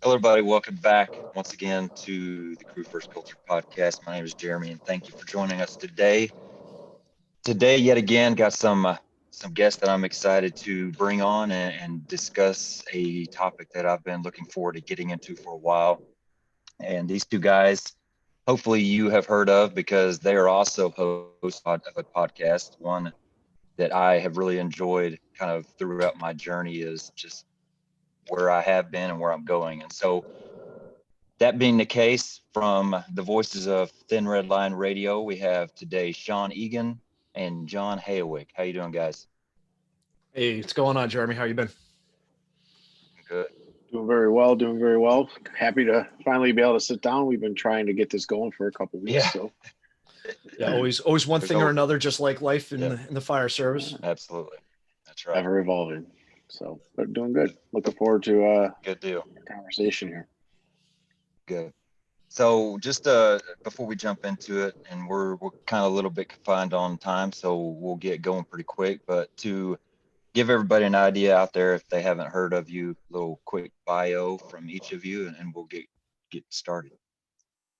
Hello, everybody. Welcome back once again to the Crew First Culture podcast. My name is Jeremy, and thank you for joining us today. Today, yet again, got some guests that I'm excited to bring on and discuss a topic that I've been looking forward to getting into for a while. And these two guys, hopefully, you have heard of because they are also hosts of a podcast. One that I have really enjoyed kind of throughout my journey is just where I have been and where I'm going. And so that being the case, from the voices of Thin Red Line Radio, we have today Sean Eagen and John Hayowyk. How you doing, guys? Hey, what's going on, Jeremy? How you been? Good. Doing very well, doing very well. Happy to finally be able to sit down. We've been trying to get this going for a couple weeks. Yeah. So Yeah, always one thing or another, just like life in Yeah. the fire service. Absolutely. That's right. ever evolving. So but doing good. Looking forward to Good deal. conversation here. Good. So just before we jump into it, and we're kind of a little bit confined on time, so we'll get going pretty quick. But to give everybody an idea out there, if they haven't heard of you, a little quick bio from each of you, and we'll get started.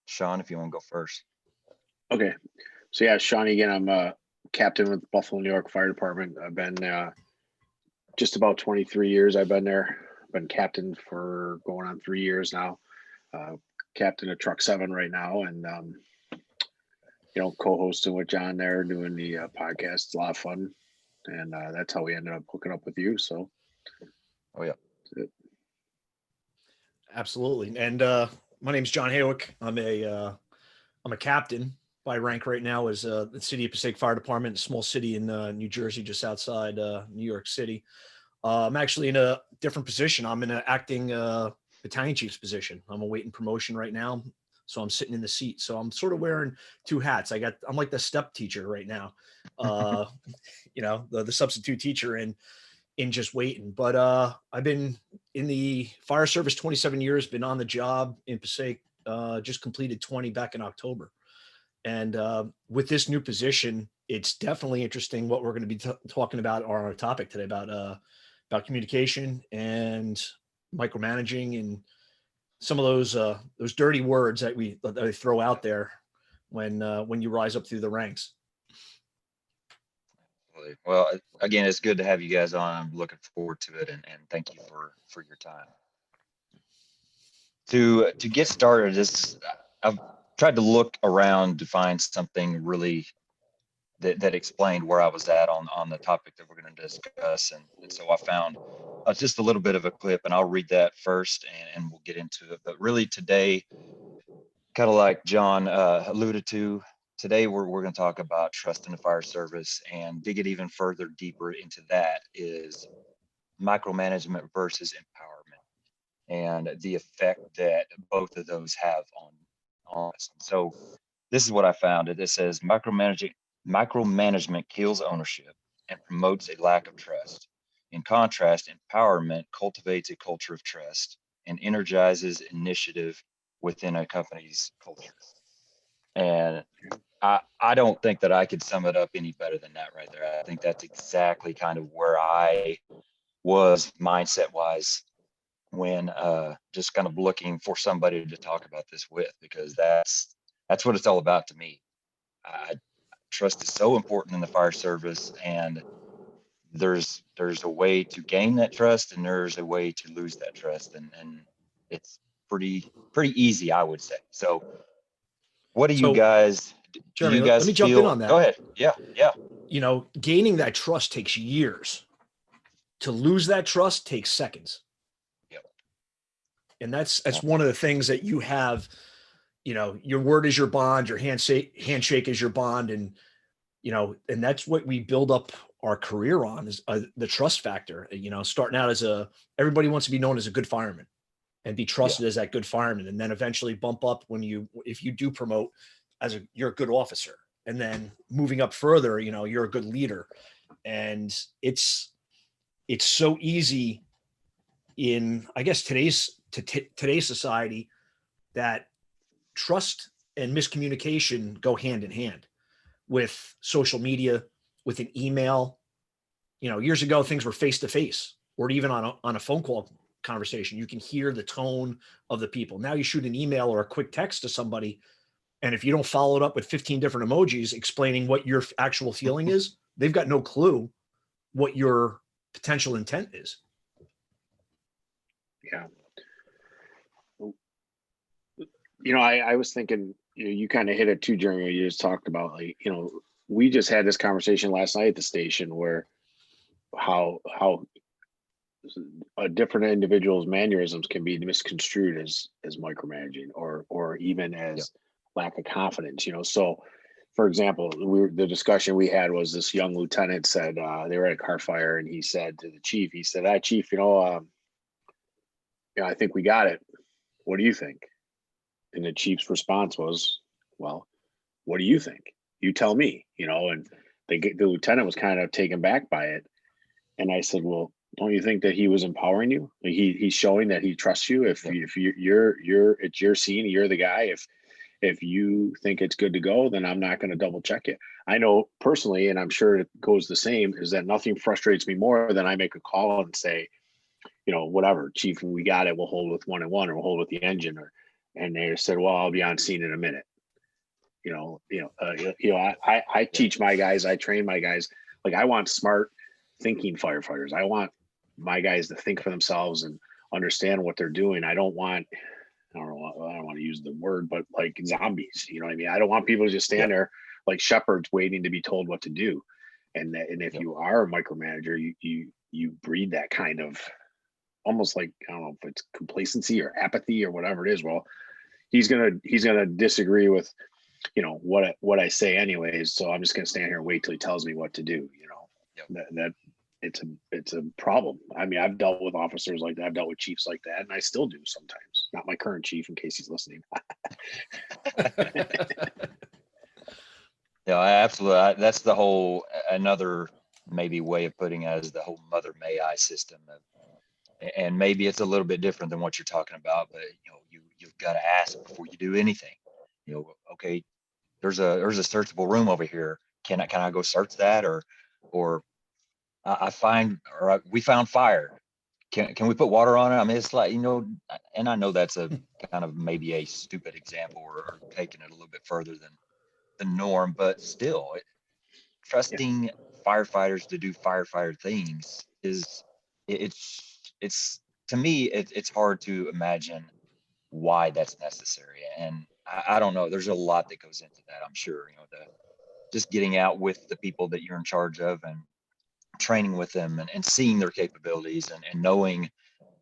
Sean, if you want to go first. Okay. So yeah, Sean again, I'm a captain with Buffalo, New York Fire Department. I've been just about 23 years I've been there. I've been captain for going on 3 years now. Captain of Truck 7 right now, and co-hosting with John there, doing the podcast. It's a lot of fun, and that's how we ended up hooking up with you. So, Oh yeah. Absolutely. And my name's John Hayowyk. I'm a captain by rank right now as the City of Passaic Fire Department, a small city in New Jersey, just outside New York City. I'm actually in a different position. I'm in an acting battalion chief's position. I'm awaiting promotion right now, so I'm sitting in the seat. So I'm sort of wearing two hats. I'm like the step teacher right now, uh, the substitute teacher in just waiting. But I've been in the fire service 27 years. Been on the job in Passaic. Just completed 20 back in October. And with this new position, it's definitely interesting what we're going to be talking about on our topic today about communication and micromanaging and some of those dirty words that they throw out there when you rise up through the ranks. Well, again, it's good to have you guys on. I'm looking forward to it, and thank you for your time. To get started, I've tried to look around to find something really that explained where I was at on the topic that we're going to discuss, and so I found just a little bit of a clip, and I'll read that first, and we'll get into it. But really today, kind of like John alluded to, today we're going to talk about trust in the fire service and dig it even further deeper into that is micromanagement versus empowerment and the effect that both of those have on us. So this is what I found. It says micromanagement kills ownership and promotes a lack of trust. In contrast, empowerment cultivates a culture of trust and energizes initiative within a company's culture. And I don't think that I could sum it up any better than that right there. I think that's exactly kind of where I was mindset wise when just kind of looking for somebody to talk about this with, because that's what it's all about to me. I, trust is so important in the fire service, and there's a way to gain that trust and there's a way to lose that trust, and it's pretty easy, I would say. So what do you So, guys do Jeremy, you let guys me jump in feel? on Go that. ahead. Yeah. Gaining that trust takes years. To lose that trust takes seconds. Yep. And that's one of the things that you have. Your word is your bond, your handshake is your bond, and and that's what we build up our career on is the trust factor. Starting out everybody wants to be known as a good fireman and be trusted as that good fireman, and then eventually bump up if you do promote you're a good officer, and then moving up further, you're a good leader. And it's so easy in, I guess, today's society that trust and miscommunication go hand in hand with social media, with an email. Years ago, things were face to face or even on a phone call conversation. You can hear the tone of the people. Now you shoot an email or a quick text to somebody, and if you don't follow it up with 15 different emojis explaining what your actual feeling is, they've got no clue what your potential intent is. Yeah. I was thinking, you kind of hit it too, Jeremy. You just talked about, like, we just had this conversation last night at the station where how a different individual's mannerisms can be misconstrued as micromanaging or even as lack of confidence. So for example, the discussion we had was this young lieutenant said, they were at a car fire, and he said to the chief, he said, Chief, I think we got it. What do you think? And the chief's response was, well, what do you think? You tell me, and the lieutenant was kind of taken back by it. And I said, well, don't you think that he was empowering you? Like, he's showing that he trusts you. If you're it's your scene, you're the guy. If you think it's good to go, then I'm not going to double check it. I know personally, and I'm sure it goes the same, is that nothing frustrates me more than I make a call and say, whatever, Chief, we got it. We'll hold with 1 and 1, or we'll hold with the engine, and they said, well, I'll be on scene in a minute. I teach my guys, I train my guys. Like, I want smart thinking firefighters. I want my guys to think for themselves and understand what they're doing. I don't want to use the word, but like zombies, you know what I mean? I don't want people to just stand there like shepherds waiting to be told what to do. And if you are a micromanager, you breed that kind of, almost like, I don't know if it's complacency or apathy or whatever it is. Well, he's gonna disagree with, what I say anyways. So I'm just gonna stand here and wait till he tells me what to do. That it's a problem. I mean, I've dealt with officers like that. I've dealt with chiefs like that, and I still do sometimes. Not my current chief, in case he's listening. Yeah, absolutely. That's the whole, another maybe way of putting it is the whole mother may I system. And maybe it's a little bit different than what you're talking about, but you've got to ask before you do anything. Okay, there's a searchable room over here. Can I go search that? Or we found fire. Can we put water on it? I mean, it's like, and I know that's a kind of maybe a stupid example, or taking it a little bit further than the norm, but still, trusting firefighters to do firefighter things it's to me, it's hard to imagine why that's necessary. And I don't know, there's a lot that goes into that, I'm sure. Just getting out with the people that you're in charge of and training with them, and seeing their capabilities, and knowing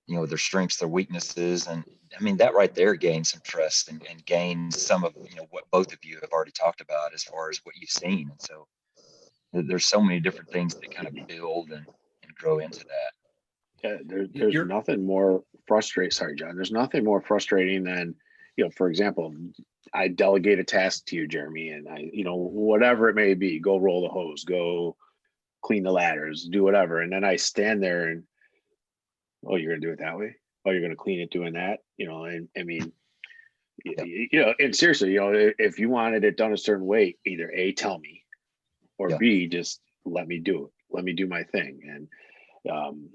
their strengths, their weaknesses. And I mean, that right there gains some trust, and gains some of what both of you have already talked about as far as what you've seen. And so there's so many different things that kind of build and grow into that. There's nothing more frustrating. Sorry, John. There's nothing more frustrating than, for example, I delegate a task to you, Jeremy, and whatever it may be, go roll the hose, go clean the ladders, do whatever. And then I stand there and, oh, you're going to do it that way? Oh, you're going to clean it doing that? And I mean, and seriously, if you wanted it done a certain way, either A, tell me, or B, just let me do it. Let me do my thing. And,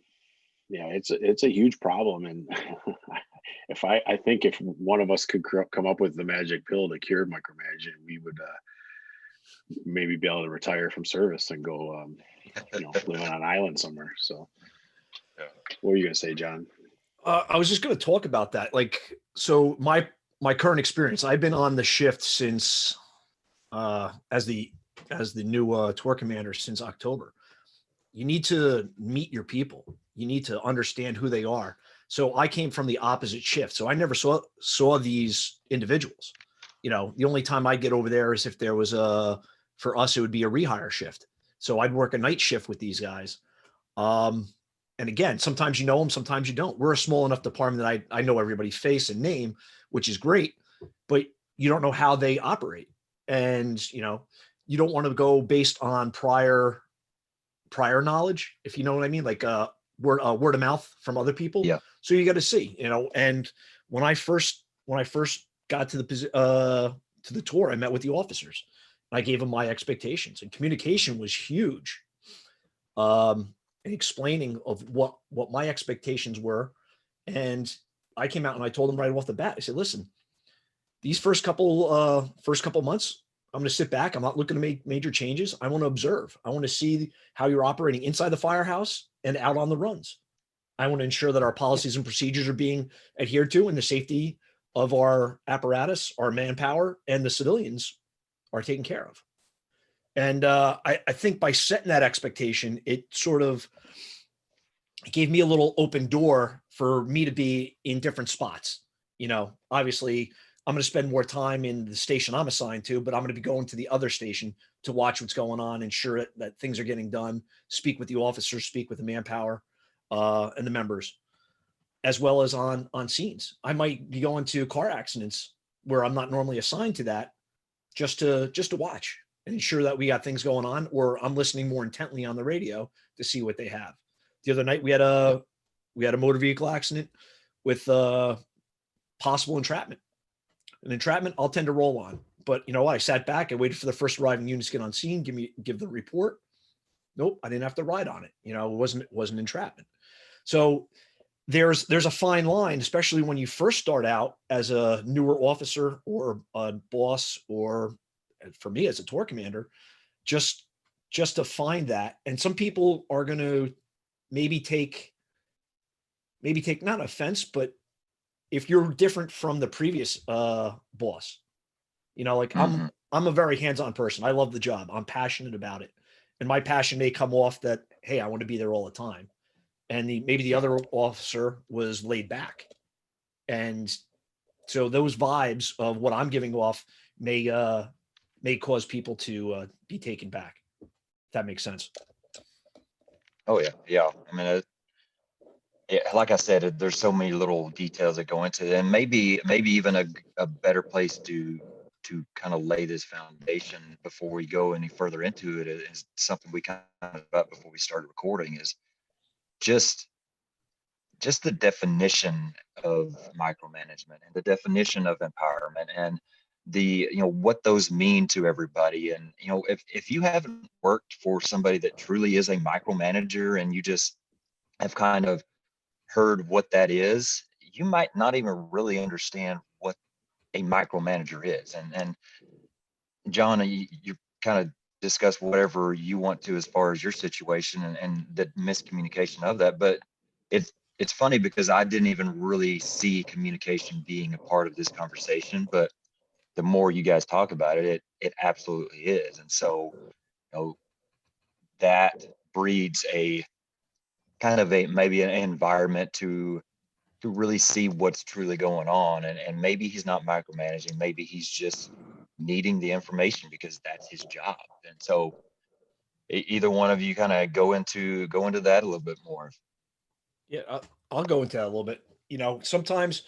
it's a huge problem. And I think if one of us could come up with the magic pill to cure micromanaging, we would maybe be able to retire from service and go, live on an island somewhere. So what were you going to say, John? I was just going to talk about that. Like, so my current experience, I've been on the shift since, as the new tour commander since October. You need to meet your people. You need to understand who they are. So I came from the opposite shift. So I never saw these individuals. The only time I get over there is if there was for us, it would be a rehire shift. So I'd work a night shift with these guys. And again, sometimes you know them, sometimes you don't. We're a small enough department that I know everybody's face and name, which is great, but you don't know how they operate. And, you don't want to go based on prior knowledge, if you know what I mean, like word of mouth from other people. Yeah. So you got to see, and when I first got to the tour, I met with the officers. I gave them my expectations, and communication was huge. And explaining of what my expectations were, And I came out and I told them right off the bat, I said, listen, these first couple months, I'm going to sit back. I'm not looking to make major changes. I want to observe. I want to see how you're operating inside the firehouse and out on the runs. I want to ensure that our policies and procedures are being adhered to, and the safety of our apparatus, our manpower, and the civilians are taken care of. And I think by setting that expectation, it sort of gave me a little open door for me to be in different spots. Obviously, I'm going to spend more time in the station I'm assigned to, but I'm going to be going to the other station to watch what's going on, ensure that things are getting done, speak with the officers, speak with the manpower and the members, as well as on scenes. I might be going to car accidents where I'm not normally assigned to that, just to watch and ensure that we got things going on, or I'm listening more intently on the radio to see what they have. The other night we had a motor vehicle accident with possible entrapment. An entrapment I'll tend to roll on, but you know what? I sat back and waited for the first arriving units to get on scene, give the report. Nope, I didn't have to ride on it. It wasn't entrapment. So there's a fine line, especially when you first start out as a newer officer or a boss, or for me as a tour commander, just to find that. And some people are going to maybe take not offense, but if you're different from the previous boss, like I'm a very hands-on person. I love the job. I'm passionate about it. And my passion may come off that, hey, I want to be there all the time. And maybe the other officer was laid back. And so those vibes of what I'm giving off may cause people to be taken back. If that makes sense. Oh yeah. Yeah. I mean, like I said, there's so many little details that go into it, and maybe even a better place to kind of lay this foundation before we go any further into it is something we kind of about before we started recording, is just the definition of micromanagement and the definition of empowerment, and the what those mean to everybody. And if you haven't worked for somebody that truly is a micromanager and you just have kind of heard what that is, you might not even really understand what a micromanager is. And John, you kind of discuss whatever you want to as far as your situation and the miscommunication of that. But it's funny because I didn't even really see communication being a part of this conversation, but the more you guys talk about it, it absolutely is. And so, that breeds a kind of maybe an environment to really see what's truly going on. And maybe he's not micromanaging, maybe he's just needing the information because that's his job. And so either one of you kind of go into that a little bit more. Yeah, I'll go into that a little bit. Sometimes,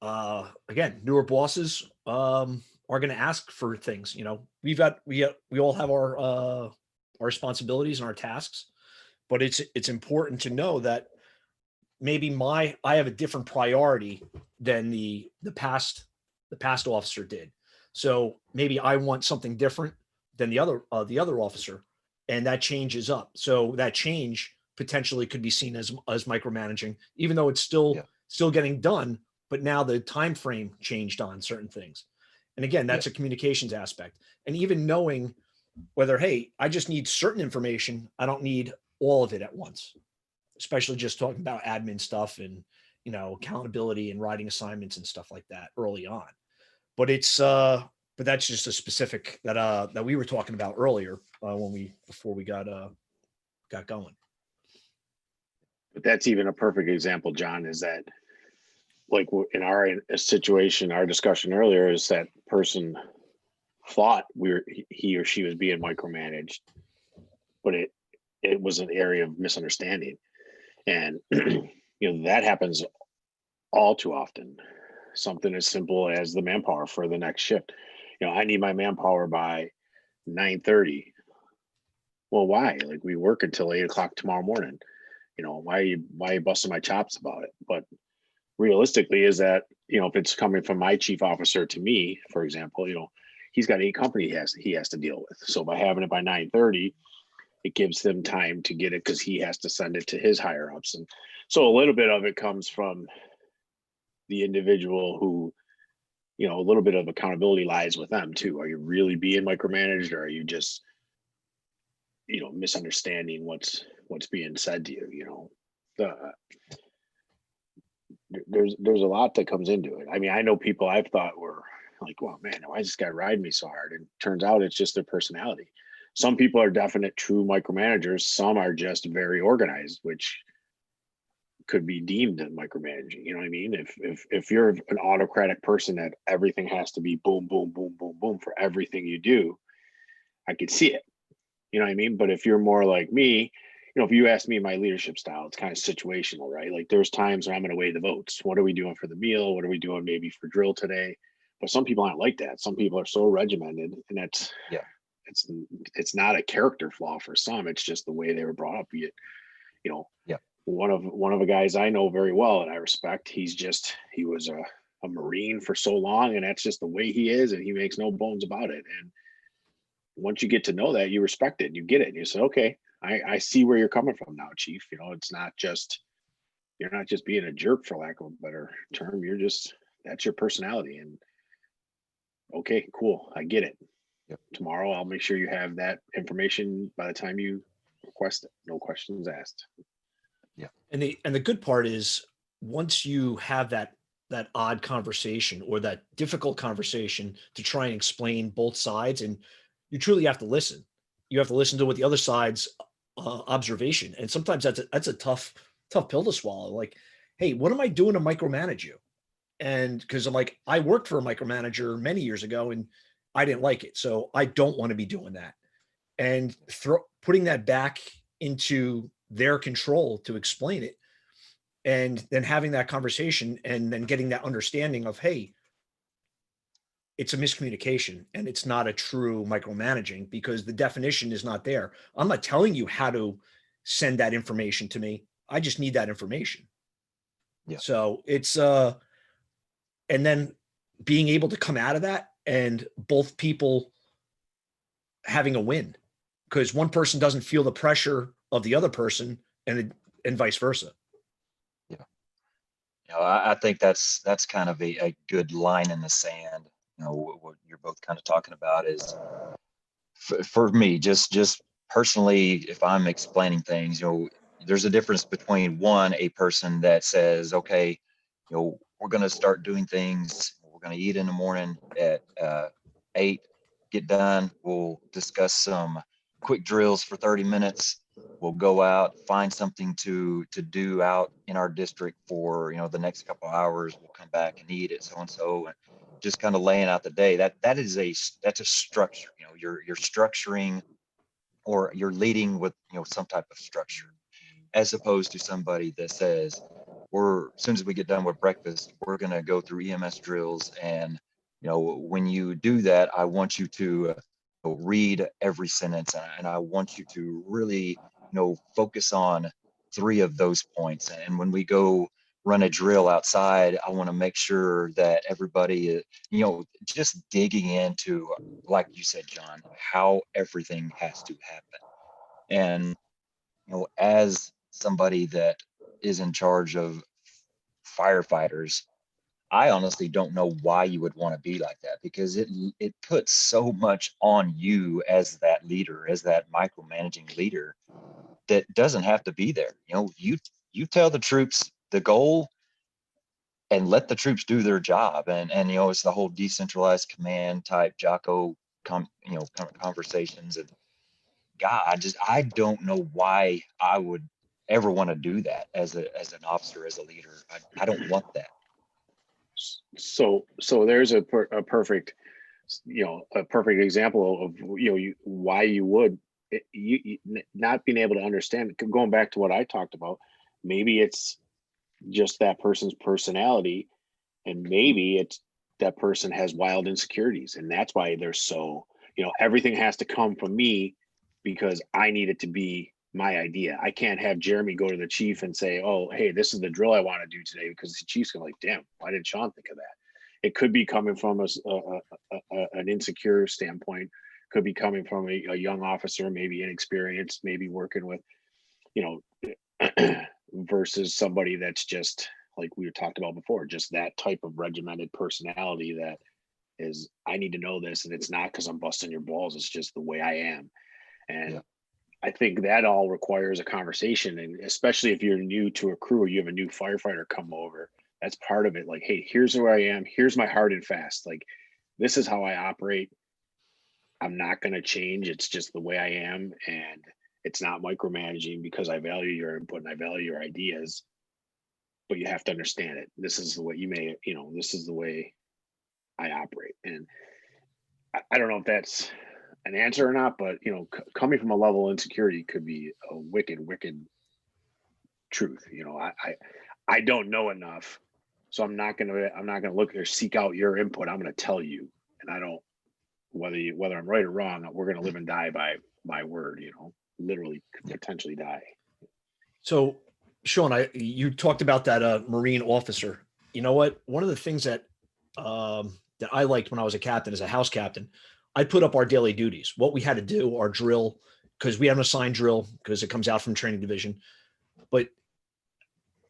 again, newer bosses are going to ask for things. We all have our responsibilities and our tasks, but it's important to know that maybe I have a different priority than the past officer did. So maybe I want something different than the other officer, and that changes up. So that change potentially could be seen as micromanaging, even though it's still getting done. But now the time frame changed on certain things. And again, that's a communications aspect. And even knowing whether, hey, I just need certain information, I don't need all of it at once, especially just talking about admin stuff and, accountability and writing assignments and stuff like that early on. But but that's just a specific that we were talking about earlier before we got going. But that's even a perfect example, John, is that like in our situation, our discussion earlier is that person thought he or she was being micromanaged, but it was an area of misunderstanding. And that happens all too often. Something as simple as the manpower for the next shift. I need my manpower by 9:30. Well, why? Like, we work until 8 o'clock tomorrow morning. Why are you busting my chops about it? But realistically, is that, if it's coming from my chief officer to me, for example, he's got 8 companies he has to deal with. So by having it by 9:30, it gives them time to get it because he has to send it to his higher ups. And so a little bit of it comes from the individual who, you know, a little bit of accountability lies with them too. Are you really being micromanaged, or are you just, you know, misunderstanding what's being said to you? You know, there's a lot that comes into it. I mean, I know people I've thought were like, well, man, why is this guy riding me so hard? And turns out it's just their personality. Some people are definite true micromanagers. Some are just very organized, which could be deemed micromanaging. You know what I mean? If you're an autocratic person that everything has to be boom, boom, boom, boom, boom for everything you do, I could see it. You know what I mean? But if you're more like me, you know, if you ask me my leadership style, it's kind of situational, right? Like there's times where I'm going to weigh the votes. What are we doing for the meal? What are we doing maybe for drill today? But some people aren't like that. Some people are so regimented, and that's, Yeah. It's not a character flaw for some. It's just the way they were brought up. You know, Yeah. One of the guys I know very well and I respect, he was a Marine for so long, and that's just the way he is, and he makes no bones about it. And once you get to know that, you respect it, and you get it, and you say, okay, I see where you're coming from now, Chief. You know, you're not just being a jerk, for lack of a better term. That's your personality. And okay, cool, I get it. Yep. Tomorrow I'll make sure you have that information by the time you request it. No questions asked. Yeah. And the good part is, once you have that odd conversation or that difficult conversation to try and explain both sides, and you truly have to listen. You have to listen to what the other side's observation. And sometimes that's a tough pill to swallow. Like, hey, what am I doing to micromanage you? And because I'm like, I worked for a micromanager many years ago and I didn't like it. So I don't want to be doing that. And putting that back into their control to explain it, and then having that conversation, and then getting that understanding of, hey, it's a miscommunication and it's not a true micromanaging because the definition is not there. I'm not telling you how to send that information to me. I just need that information. Yeah. So it's and then being able to come out of that and both people having a win, because one person doesn't feel the pressure of the other person, and vice versa. Yeah. You know, I think that's kind of a good line in the sand. You know, what you're both kind of talking about is, for me, just personally, if I'm explaining things, you know, there's a difference between a person that says, okay, you know, we're going to start doing things. We're going to eat in the morning at 8, get done. We'll discuss some quick drills for 30 minutes. We'll go out, find something to do out in our district for, you know, the next couple of hours. We'll come back and eat at so and so, and just kind of laying out the day. That's a structure. You know, you're structuring, or you're leading with, you know, some type of structure, as opposed to somebody that says, as soon as we get done with breakfast, we're going to go through EMS drills. And, you know, when you do that, I want you to read every sentence, and I want you to really, you know, focus on 3 of those points. And when we go run a drill outside, I want to make sure that everybody, you know, just digging into, like you said, John, how everything has to happen. And, you know, as somebody that is in charge of firefighters, I honestly don't know why you would want to be like that, because it puts so much on you as that leader, as that micromanaging leader, that doesn't have to be there. You know, you tell the troops the goal and let the troops do their job. And you know, it's the whole decentralized command type Jocko conversations. And God, I don't know why I would ever want to do that as an officer, as a leader. I don't want that. So there's a perfect, you know, a perfect example of, you know, why you would, you not being able to understand. Going back to what I talked about, maybe it's just that person's personality, and maybe it's that person has wild insecurities, and that's why they're so, you know, everything has to come from me because I need it to be my idea. I can't have Jeremy go to the chief and say, oh, hey, this is the drill I want to do today, because the chief's gonna like, damn, why didn't Sean think of that? It could be coming from an insecure standpoint, could be coming from a young officer, maybe inexperienced, maybe working with, you know, versus somebody that's just like we talked about before, just that type of regimented personality that is, I need to know this, and it's not because I'm busting your balls, it's just the way I am. And Yeah. I think that all requires a conversation, and especially if you're new to a crew or you have a new firefighter come over, that's part of it. Like, hey, here's where I am. Here's my hard and fast. Like, this is how I operate. I'm not going to change. It's just the way I am, and it's not micromanaging because I value your input and I value your ideas. But you have to understand it. This is the way you may, you know, this is the way I operate, and I don't know if that's an answer or not, but you know, coming from a level of insecurity could be a wicked, wicked truth. You know, I don't know enough, so I'm not gonna look or seek out your input. I'm gonna tell you, and I don't whether I'm right or wrong. We're gonna live and die by my word. You know, literally could potentially die. So, Sean, you talked about that Marine officer. You know what? One of the things that I liked when I was a captain, as a house captain, I put up our daily duties, what we had to do, our drill, because we have an assigned drill because it comes out from training division. But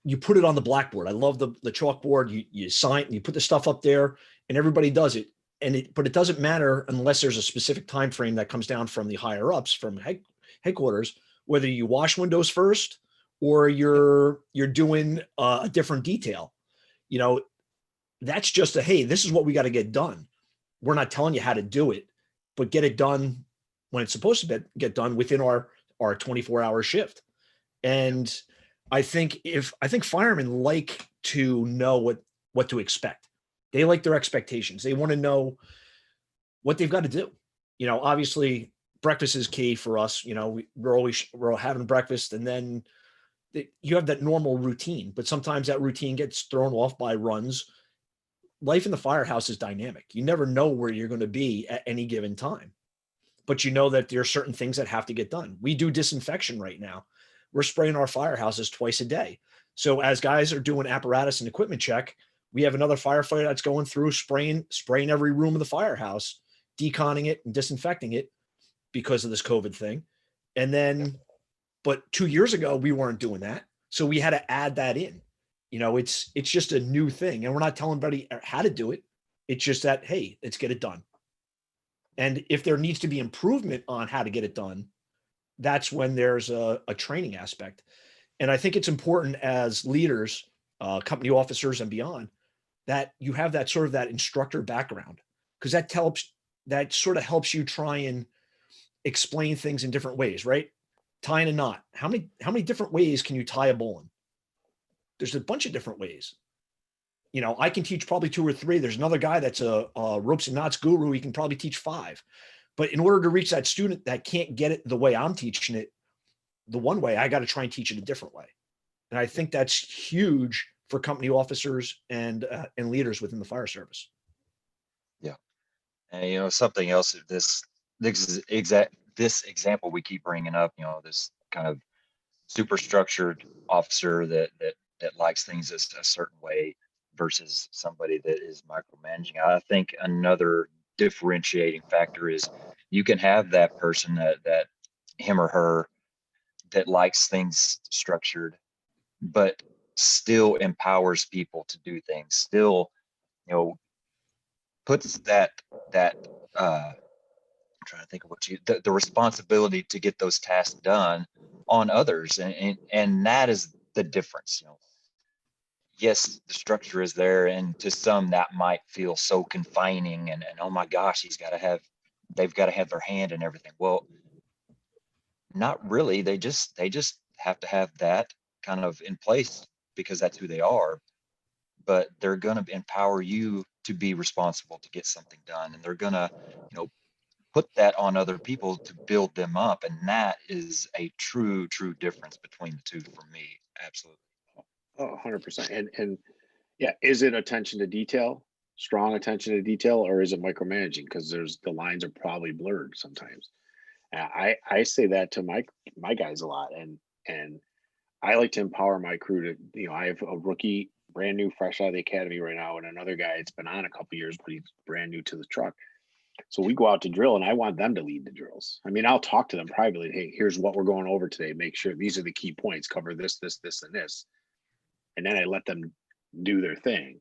you put it on the blackboard. I love the chalkboard. You sign, you put the stuff up there, and everybody does it. But it doesn't matter unless there's a specific time frame that comes down from the higher ups, from headquarters, whether you wash windows first or you're doing a different detail. You know, that's just hey, this is what we got to get done. We're not telling you how to do it, but get it done when it's supposed to get done within our 24-hour shift. And I think firemen like to know what to expect. They like their expectations. They want to know what they've got to do. You know, obviously breakfast is key for us. You know, we're all having breakfast, and then you have that normal routine, but sometimes that routine gets thrown off by runs. Life in the firehouse is dynamic. You never know where you're going to be at any given time, but you know that there are certain things that have to get done. We do disinfection right now. We're spraying our firehouses twice a day. So as guys are doing apparatus and equipment check, we have another firefighter that's going through spraying every room of the firehouse, deconning it and disinfecting it because of this COVID thing. And then, but 2 years ago, we weren't doing that. So we had to add that in. You know, it's just a new thing, and we're not telling anybody how to do it. It's just that, hey, let's get it done. And if there needs to be improvement on how to get it done, that's when there's a training aspect. And I think it's important as leaders, company officers and beyond, that you have that sort of that instructor background, because that sort of helps you try and explain things in different ways, right? Tying a knot. How many different ways can you tie a bowline? There's a bunch of different ways. You know, I can teach probably 2 or 3. There's another guy that's a ropes and knots guru. He can probably teach 5. But in order to reach that student that can't get it the way I'm teaching it, the one way, I got to try and teach it a different way. And I think that's huge for company officers and leaders within the fire service. Yeah. And, you know, something else, this example we keep bringing up, you know, this kind of super structured officer that likes things a certain way versus somebody that is micromanaging. I think another differentiating factor is you can have that person that him or her that likes things structured, but still empowers people to do things, still, you know, puts that I'm trying to think of the responsibility to get those tasks done on others, and that is the difference. You know, yes, the structure is there, and to some that might feel so confining, and oh my gosh, they've got to have their hand in everything. Well, not really. They just have to have that kind of in place because that's who they are. But they're going to empower you to be responsible to get something done, and they're going to, you know, put that on other people to build them up. And that is a true difference between the two for me. Absolutely. Oh, 100%. And yeah, is it attention to detail, strong attention to detail, or is it micromanaging? Because the lines are probably blurred sometimes. I say that to my guys a lot, and I like to empower my crew to, you know, I have a rookie, brand new, fresh out of the academy right now, and another guy that's been on a couple years, but he's brand new to the truck. So we go out to drill and I want them to lead the drills. I mean, I'll talk to them privately. Hey, here's what we're going over today. Make sure these are the key points, cover this, this, this, and this. And then I let them do their thing.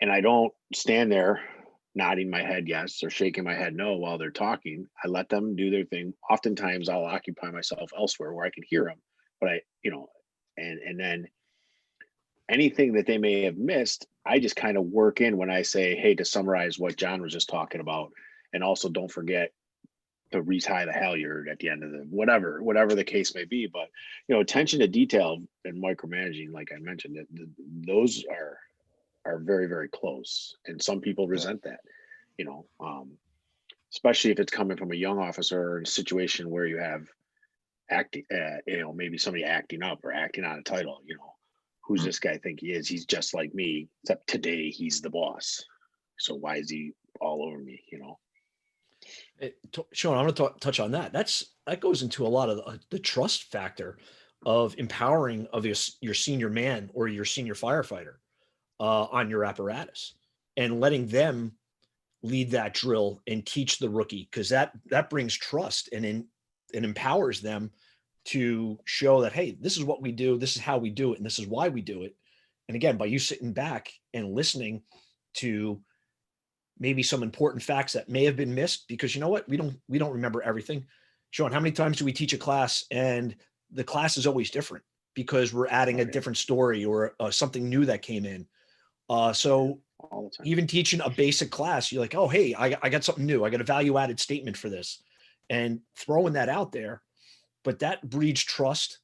And I don't stand there nodding my head yes or shaking my head no while they're talking. I let them do their thing. Oftentimes I'll occupy myself elsewhere where I can hear them, but and then anything that they may have missed, I just kind of work in when I say, hey, to summarize what John was just talking about. And also don't forget to retie the halyard at the end of the whatever the case may be. But attention to detail and micromanaging, like I mentioned, those are very, very close. And some people resent that, especially if it's coming from a young officer or in a situation where you have acting, maybe somebody acting up or acting on a title, who's this guy think he is? He's just like me, except today he's the boss. So why is he all over me, Sean, I'm going to touch on that. That goes into a lot of the trust factor of empowering of your senior man or your senior firefighter on your apparatus and letting them lead that drill and teach the rookie, because that brings trust and empowers them to show that, hey, this is what we do, this is how we do it, and this is why we do it. And again, by you sitting back and listening to maybe some important facts that may have been missed, because you know what, we don't remember everything. Sean, how many times do we teach a class and the class is always different because we're adding a different story or something new that came in? So even teaching a basic class, you're like, oh, hey, I got something new. I got a value added statement for this, and throwing that out there. But that breeds trust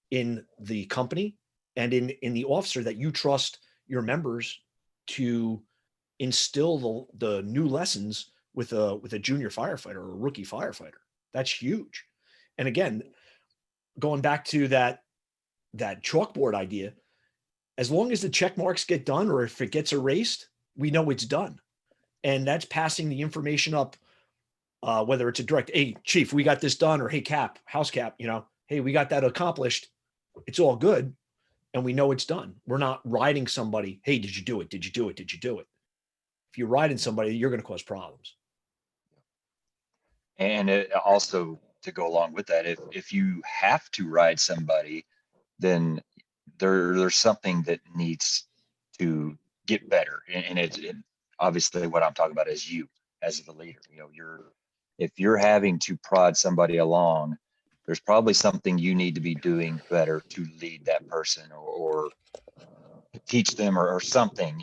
in the company and in the officer, that you trust your members to instill the new lessons with a junior firefighter or a rookie firefighter. That's huge. And again, going back to that chalkboard idea, as long as the check marks get done, or if it gets erased, we know it's done. And that's passing the information up, whether it's a direct, hey, chief, we got this done, or hey, cap, house cap, hey, we got that accomplished. It's all good. And we know it's done. We're not riding somebody. Hey, did you do it? Did you do it? Did you do it? If you're riding somebody, you're going to cause problems. And it also, to go along with that, if you have to ride somebody, then there's something that needs to get better. And it obviously what I'm talking about is you as the leader. If you're having to prod somebody along, there's probably something you need to be doing better to lead that person or teach them or something.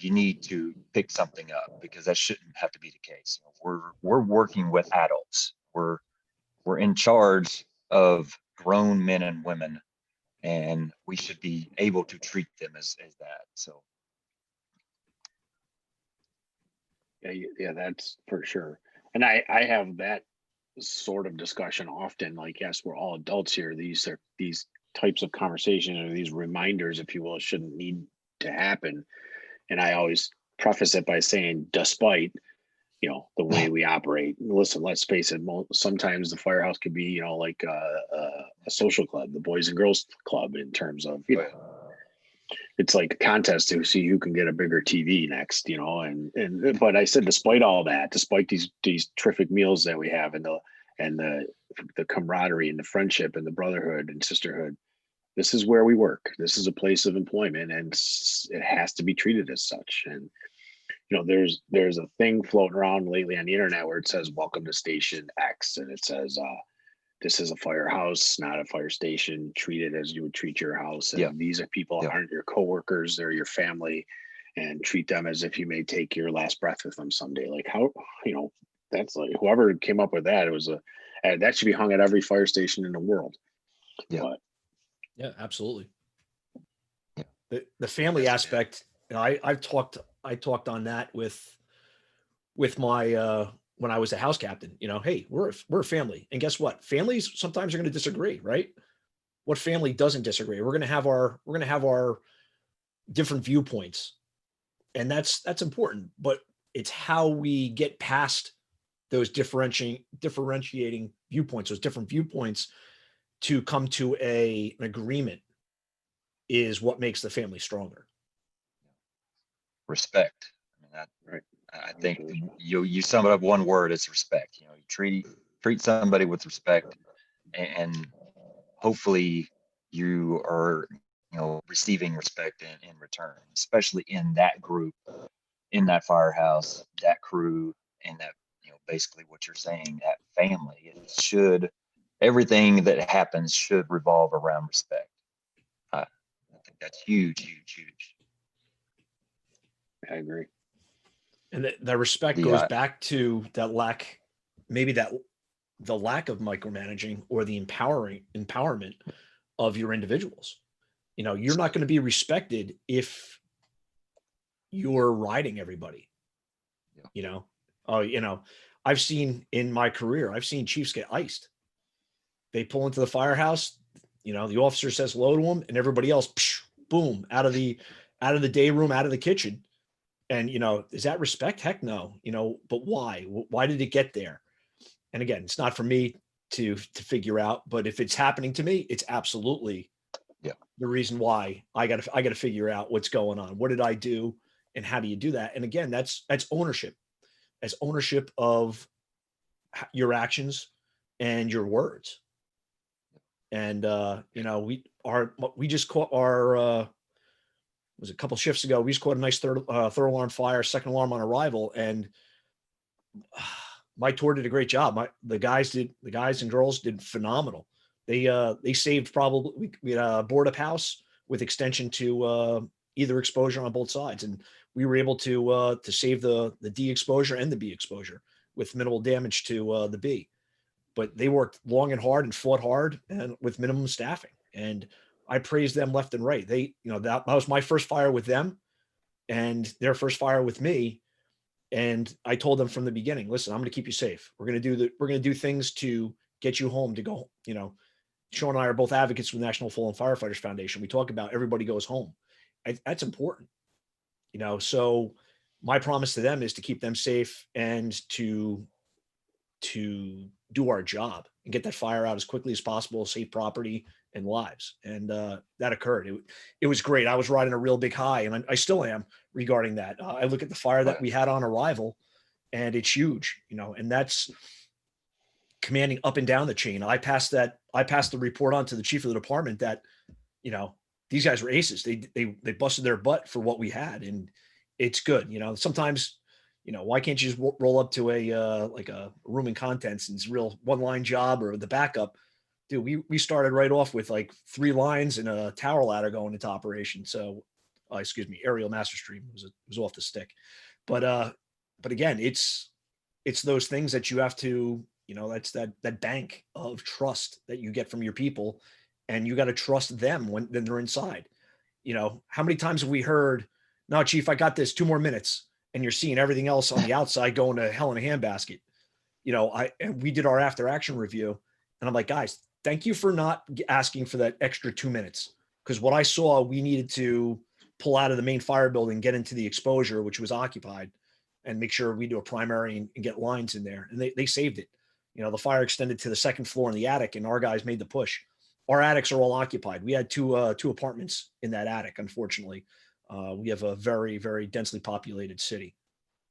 You need to pick something up, because that shouldn't have to be the case. We're working with adults. We're in charge of grown men and women, and we should be able to treat them as that. So yeah, that's for sure. And I have that sort of discussion often, like, yes, we're all adults here. These types of conversation, or these reminders, if you will, shouldn't need to happen. And I always preface it by saying, despite the way we operate. Listen, let's face it, sometimes the firehouse could be like a social club, the Boys and Girls Club, in terms of it's like a contest to see who can get a bigger TV next, and but I said, despite all that, despite these terrific meals that we have, and the camaraderie and the friendship and the brotherhood and sisterhood, this is where we work. This is a place of employment, and it has to be treated as such. And there's a thing floating around lately on the internet where it says, welcome to station X, and it says, this is a firehouse, not a fire station. Treat it as you would treat your house. And these are people aren't your coworkers, they're your family, and treat them as if you may take your last breath with them someday. Like, how, that's like, whoever came up with that, it was that should be hung at every fire station in the world. Yeah. But, yeah, absolutely. Yeah. The family aspect, I talked on that with my when I was a house captain. Hey, we're a family, and guess what? Families sometimes are going to disagree, right? What family doesn't disagree? We're going to have our different viewpoints, and that's important. But it's how we get past those differentiating viewpoints, those different viewpoints, to come to an agreement, is what makes the family stronger. Respect. I mean, I think you sum it up one word, it's respect. You know, you treat somebody with respect, and hopefully you are, receiving respect in return, especially in that group, in that firehouse, that crew, and that, basically what you're saying, that family. Everything that happens should revolve around respect. I think that's huge, huge, huge. I agree. And that respect The goes back to that lack, maybe the lack of micromanaging or the empowerment of your individuals. You know, you're not going to be respected if you're riding everybody. Yeah. I've seen in my career, I've seen chiefs get iced. They pull into the firehouse, the officer says hello to them, and everybody else, boom, out of the day room, out of the kitchen. And, is that respect? Heck no. But why? Why did it get there? And again, it's not for me to figure out, but if it's happening to me, it's absolutely the reason why I got to figure out what's going on. What did I do? And how do you do that? And again, that's ownership. As ownership of your actions and your words. And we just caught our it was a couple shifts ago. We just caught a nice third alarm fire, second alarm on arrival, and my tour did a great job. The guys and girls did phenomenal. They saved probably we had a board up house with extension to either exposure on both sides, and we were able to save the D exposure and the B exposure with minimal damage to the B. But they worked long and hard and fought hard and with minimum staffing. And I praise them left and right. They, that was my first fire with them and their first fire with me. And I told them from the beginning, listen, I'm going to keep you safe. We're going to do things to get you home to go. Sean and I are both advocates for the National Fallen Firefighters Foundation. We talk about everybody goes home. That's important. So my promise to them is to keep them safe and to do our job and get that fire out as quickly as possible, save property and lives. And that occurred. It was great. I was riding a real big high, and I still am regarding that. I look at the fire that we had on arrival, and it's huge, and that's commanding up and down the chain. I passed the report on to the chief of the department that, these guys were aces. They busted their butt for what we had, and it's good. Sometimes, why can't you just roll up to a room and contents and it's a real one-line job or the backup? Dude, we started right off with like 3 lines and a tower ladder going into operation. So, aerial master stream was off the stick. But again, it's those things that you have to, that's that bank of trust that you get from your people, and you got to trust them when they're inside. How many times have we heard, no, chief, I got this, 2 more minutes. And you're seeing everything else on the outside going to hell in a handbasket. And we did our after action review, and I'm like, guys, thank you for not asking for that extra 2 minutes. Because what I saw, we needed to pull out of the main fire building, get into the exposure, which was occupied, and make sure we do a primary and get lines in there. And they saved it. The fire extended to the second floor in the attic, and our guys made the push. Our attics are all occupied. We had two apartments in that attic, unfortunately. We have a very, very densely populated city.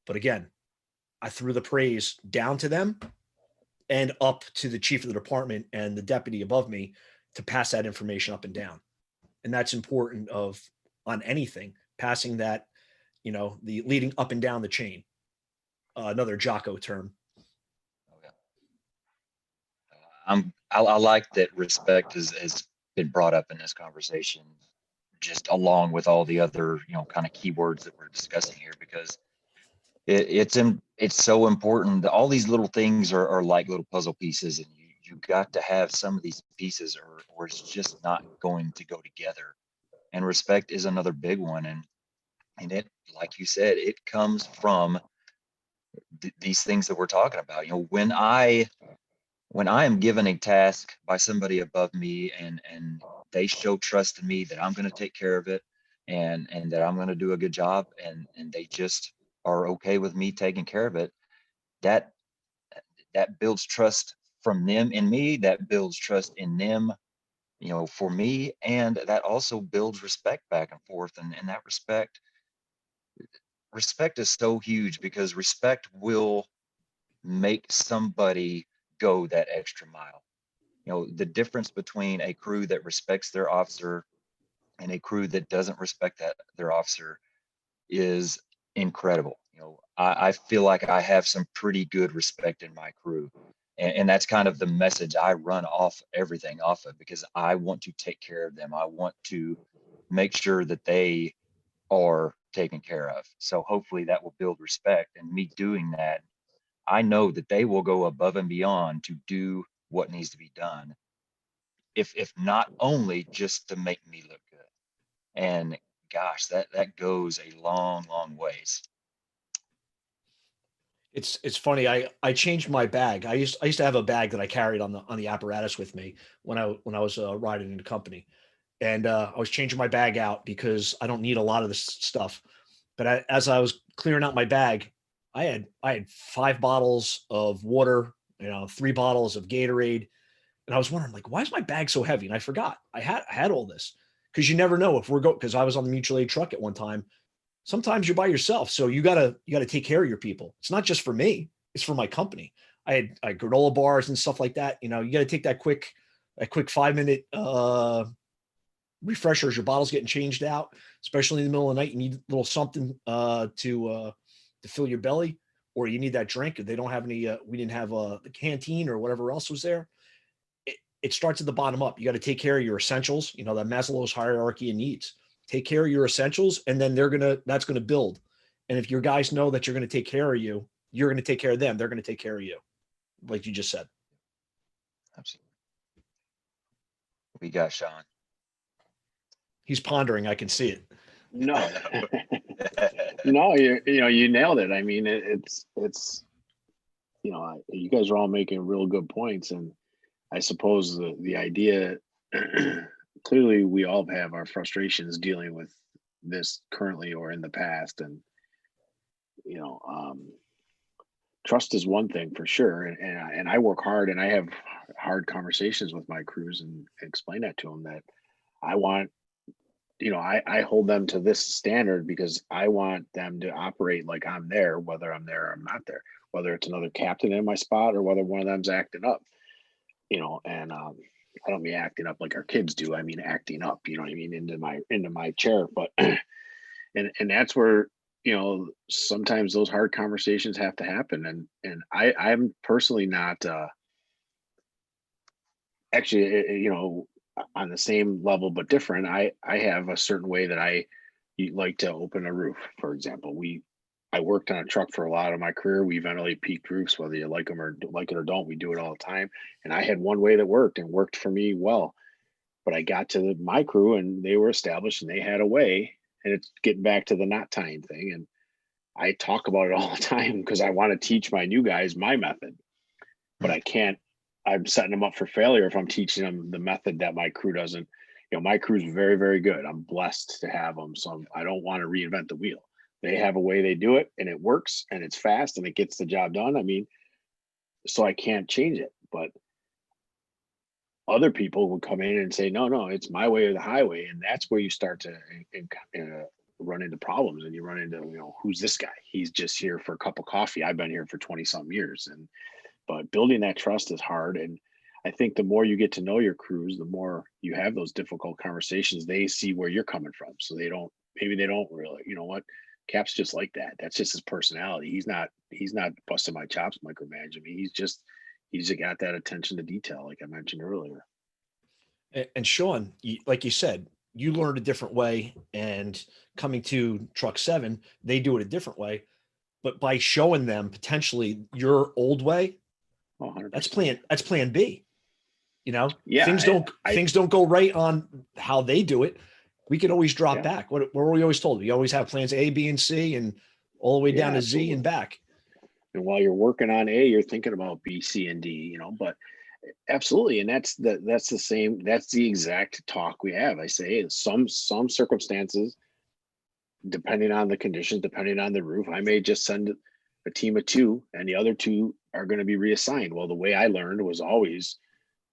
But again, I threw the praise down to them and up to the chief of the department and the deputy above me to pass that information up and down. And that's important on anything, passing that, the leading up and down the chain. Another Jocko term. I like that respect has been brought up in this conversation, just along with all the other, kind of keywords that we're discussing here, because it's so important. All these little things are like little puzzle pieces, and you got to have some of these pieces or it's just not going to go together. And respect is another big one. And it, like you said, it comes from these things that we're talking about. When I am given a task by somebody above me and they show trust in me that I'm going to take care of it and that I'm going to do a good job, and they just are okay with me taking care of it, that builds trust from them in me, that builds trust in them, for me, and that also builds respect back and forth. And that respect, respect is so huge because respect will make somebody go that extra mile. You know, the difference between a crew that respects their officer and a crew that doesn't respect their officer is incredible. You know, I feel like I have some pretty good respect in my crew. And that's kind of the message I run off everything off of, because I want to take care of them. I want to make sure that they are taken care of. So hopefully that will build respect. And me doing that, I know that they will go above and beyond to do what needs to be done. If not only just to make me look good. And gosh, that goes a long ways. It's funny. I changed my bag. I used to have a bag that I carried on the apparatus with me when I was riding in the company, and I was changing my bag out because I don't need a lot of this stuff. But as I was clearing out my bag, I had 5 bottles of water, 3 bottles of Gatorade, and I was wondering, like, why is my bag so heavy? And I forgot I had all this, because you never know if we're going. Because I was on the mutual aid truck at one time. Sometimes you're by yourself, so you gotta take care of your people. It's not just for me; it's for my company. I had granola bars and stuff like that. You got to take that quick 5 minute refreshers. Your bottle's getting changed out, especially in the middle of the night. You need a little something to fill your belly, or you need that drink. If they don't have any, we didn't have the canteen or whatever else was there. It starts at the bottom up. You got to take care of your essentials. That Maslow's hierarchy of needs. Take care of your essentials, and then that's gonna build. And if your guys know that you're gonna take care of you, you're gonna take care of them. They're gonna take care of you, like you just said. Absolutely. We got Sean. He's pondering. I can see it. No, no, you nailed it. I mean, it's you guys are all making real good points, and I suppose the idea, clearly we all have our frustrations dealing with this currently or in the past, and you know, trust is one thing for sure, and I work hard, and I have hard conversations with my crews and explain that to them, that I want, I hold them to this standard because I want them to operate like I'm there, whether I'm there or I'm not there, whether it's another captain in my spot or whether one of them's acting up, and I don't mean acting up like our kids do. I mean acting up, you know what I mean, into my chair. But and that's where, sometimes those hard conversations have to happen. And I'm personally not actually, on the same level but different. I have a certain way that I like to open a roof. For example, I worked on a truck for a lot of my career. We ventilate peaked roofs, whether you like them or like it or don't. We do it all the time. And I had one way that worked for me well. But I got to my crew and they were established and they had a way. And it's getting back to the knot tying thing. And I talk about it all the time because I want to teach my new guys my method. But I can't. I'm setting them up for failure if I'm teaching them the method that my crew doesn't. My crew's very, very good. I'm blessed to have them. So I don't want to reinvent the wheel. They have a way they do it and it works and it's fast and it gets the job done. I mean, so I can't change it. But other people would come in and say, no, it's my way or the highway. And that's where you start to run into problems, and you run into, who's this guy? He's just here for a cup of coffee. I've been here for 20 something years. But building that trust is hard. And I think the more you get to know your crews, the more you have those difficult conversations, they see where you're coming from. So maybe they don't really, what? Cap's just like that. That's just his personality. He's not busting my chops micromanaging me. He's got that attention to detail, like I mentioned earlier. And Sean, like you said, you learned a different way, and coming to Truck 7, they do it a different way. But by showing them potentially your old way, Oh, 100%. That's plan B. Yeah, things don't go right on how they do it. We can always drop back. What were we always told? We always have plans A, B, and C, and all the way down to Z and back. And while you're working on A, you're thinking about B, C, and D. But absolutely, and that's the same. That's the exact talk we have. I say in some circumstances, depending on the conditions, depending on the roof, I may just send a team of 2, and the other 2 are going to be reassigned. Well, the way I learned was always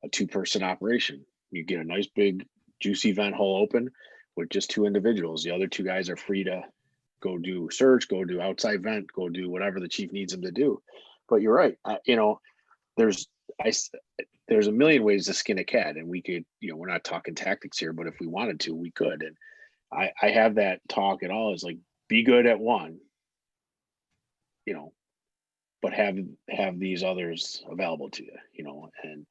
a 2-person operation. You get a nice big juicy vent hole open with just 2 individuals. The other 2 guys are free to go do search, go do outside vent, go do whatever the chief needs them to do. But you're right. There's I there's a million ways to skin a cat, and we could, we're not talking tactics here, but if we wanted to, we could. And I have that talk at all is like, be good at one, but have these others available to you,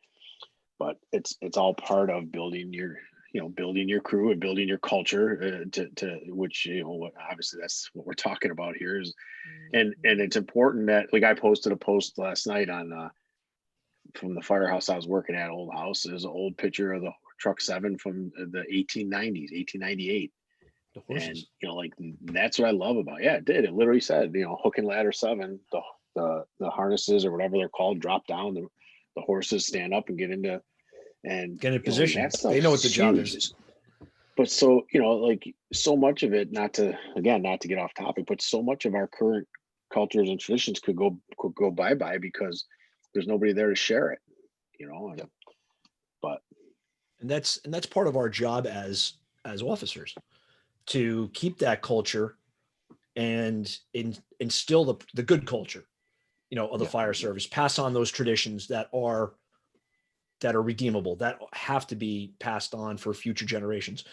but it's all part of building your crew and building your culture, to which, obviously that's what we're talking about here is, and it's important that, like, I posted a post last night on, from the firehouse I was working at, old house. There's an old picture of the truck 7 from the 1890s, 1898. The horses. And, like, that's what I love about, yeah, it did. It literally said, hook and ladder 7, the harnesses or whatever they're called, drop down, the horses stand up and get into, and Get in position. that stuff They know what the job huge. is. But so, like, so much of it, not to get off topic, but so much of our current cultures and traditions could go bye-bye because there's nobody there to share it, and, Yep. but And that's part of our job as officers, to keep that culture and instill the good culture, of the Yeah. fire service, pass on those traditions that are redeemable, that have to be passed on for future generations.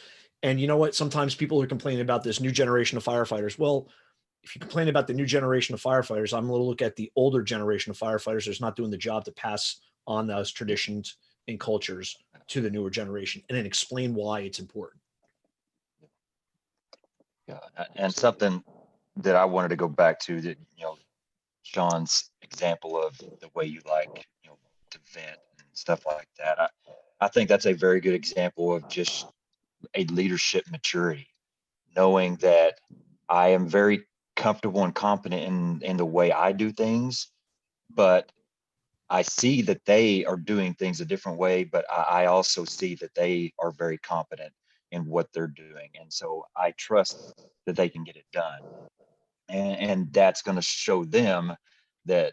And you know what? Sometimes people are complaining about this new generation of firefighters. Well, if you complain about the new generation of firefighters, I'm going to look at the older generation of firefighters that's not doing the job to pass on those traditions and cultures to the newer generation, and then explain why it's important. Yeah. And something that I wanted to go back to, that, Sean's example of the way you like, to vent and stuff like that. I think that's a very good example of just a leadership maturity, knowing that I am very comfortable and confident in the way I do things, but I see that they are doing things a different way, but I also see that they are very competent in what they're doing. And so I trust that they can get it done. And that's going to show them that,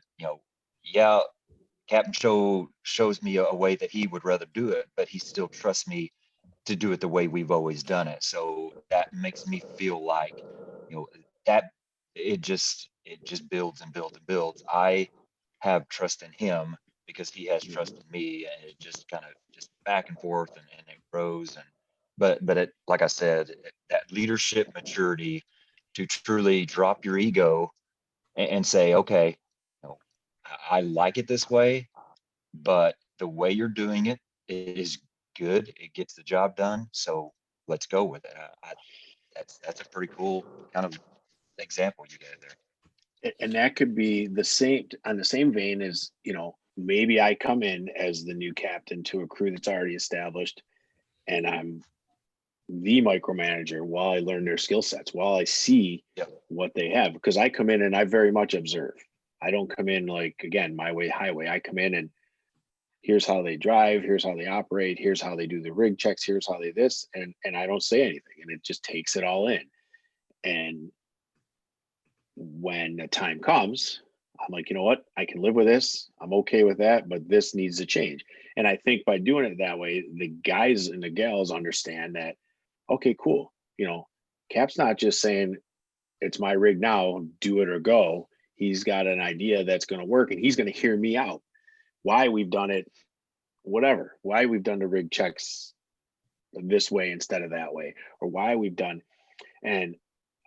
yeah, Captain shows me a way that he would rather do it, but he still trusts me to do it the way we've always done it. So that makes me feel like, that it just builds and builds and builds. I have trust in him because he has trust in me, and it just kind of just back and forth, and it grows. And but it, like I said, that leadership maturity to truly drop your ego and say, okay, I like it this way, but the way you're doing it is good. It gets the job done. So let's go with it. That's a pretty cool kind of example you gave there. and that could be the same, on the same vein as, maybe I come in as the new captain to a crew that's already established, and I'm the micromanager while I learn their skill sets, while I see Yeah. what they have, because I come in and I very much observe. I don't come in like, again, my way, highway. I come in and here's how they drive, here's how they operate, here's how they do the rig checks, here's how they this, and I don't say anything, and it just takes it all in. And when the time comes, I'm like, you know what, I can live with this, I'm okay with that, but this needs to change. And I think by doing it that way, the guys and the gals understand that, okay, cool, Cap's not just saying it's my rig now, do it or go. He's got an idea that's going to work, and he's going to hear me out why we've done it, whatever, why we've done the rig checks this way instead of that way, or why we've done. And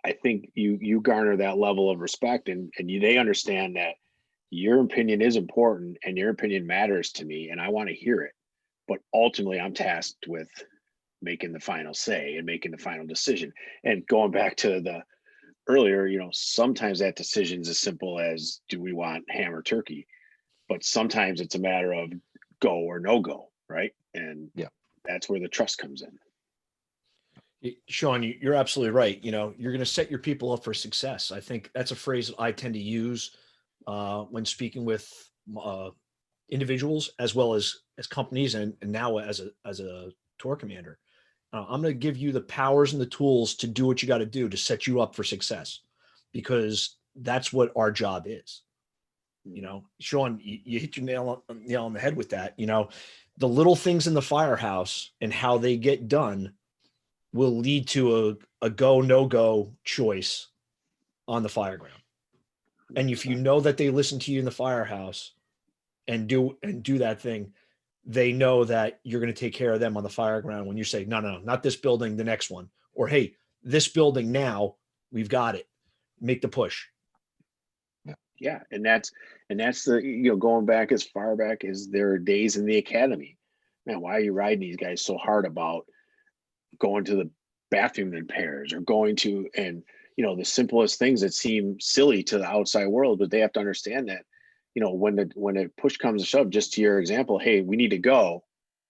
I think you garner that level of respect, and they understand that your opinion is important and your opinion matters to me, and I want to hear it. But ultimately, I'm tasked with making the final say and making the final decision. And going back to the earlier, sometimes that decision is as simple as, do we want ham or turkey? But sometimes it's a matter of go or no go, right? And Yeah. that's where the trust comes in. Sean, you're absolutely right. You're going to set your people up for success. I think that's a phrase that I tend to use when speaking with individuals as well as companies, and now as a tour commander. I'm going to give you the powers and the tools to do what you got to do to set you up for success, because that's what our job is. Sean, you hit your nail on the head with that. The little things in the firehouse and how they get done will lead to a go, no go choice on the fire ground. And if you know that they listen to you in the firehouse and do that thing, they know that you're going to take care of them on the fire ground when you say, no, no, not this building, the next one. Or, hey, this building now, we've got it. Make the push. Yeah, and that's the, you know, going back as far back as their days in the academy. Man, why are you riding these guys so hard about going to the bathroom in pairs or going to, and you know, the simplest things that seem silly to the outside world, but they have to understand that, you know, when the push comes to shove, just to your example, hey, we need to go.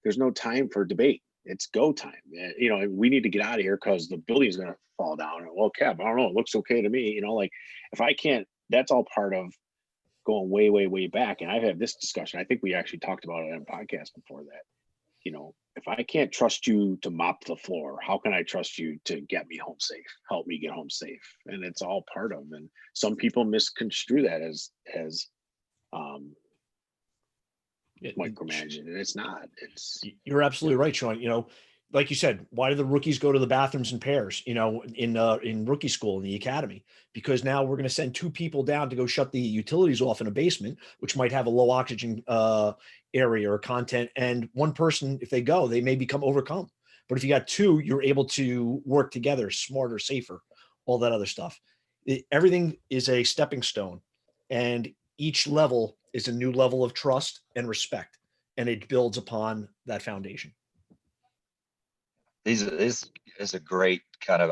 There's no time for debate. It's go time. You know, we need to get out of here because the building's going to fall down. Well, Kev, I don't know. It looks okay to me. You know, like if I can't, that's all part of going way, way, way back. And I've had this discussion. I think we actually talked about it on a podcast before that. You know, if I can't trust you to mop the floor, how can I trust you to get me home safe, help me get home safe? And it's all part of, and some people misconstrue that as micromanaging, and it's not. It's, you're absolutely right, Sean. You know, like you said, why do the rookies go to the bathrooms in pairs, you know, in rookie school in the academy? Because now we're going to send 2 people down to go shut the utilities off in a basement, which might have a low oxygen area or content. And one person, if they go, they may become overcome. But if you got 2, you're able to work together, smarter, safer, all that other stuff. Everything is a stepping stone, and each level is a new level of trust and respect, and it builds upon that foundation. This is a great kind of,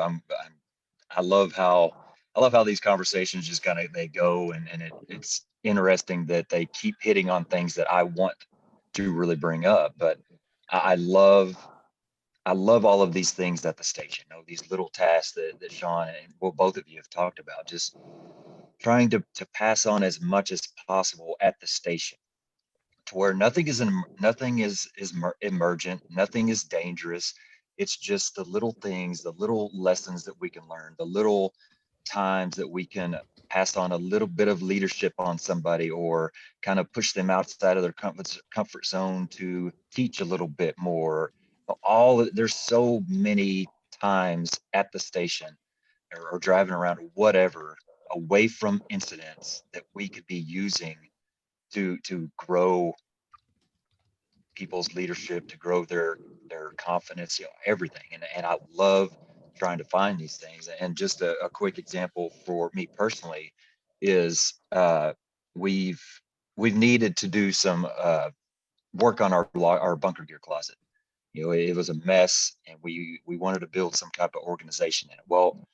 I love how these conversations just kind of, they go, and it's interesting that they keep hitting on things that I want to really bring up. But I love all of these things at the station, you know, these little tasks that Sean and, well, both of you have talked about, just trying to pass on as much as possible at the station, to where nothing is emergent, nothing is dangerous. It's just the little things, the little lessons that we can learn, the little times that we can pass on a little bit of leadership on somebody, or kind of push them outside of their comfort zone to teach a little bit more. There's so many times at the station, or driving around, whatever, away from incidents, that we could be using to grow people's leadership, to grow their confidence, you know, everything. And I love trying to find these things. And just a quick example for me personally is we've needed to do some work on our bunker gear closet. You know, it was a mess, and we wanted to build some type of organization in it. Well,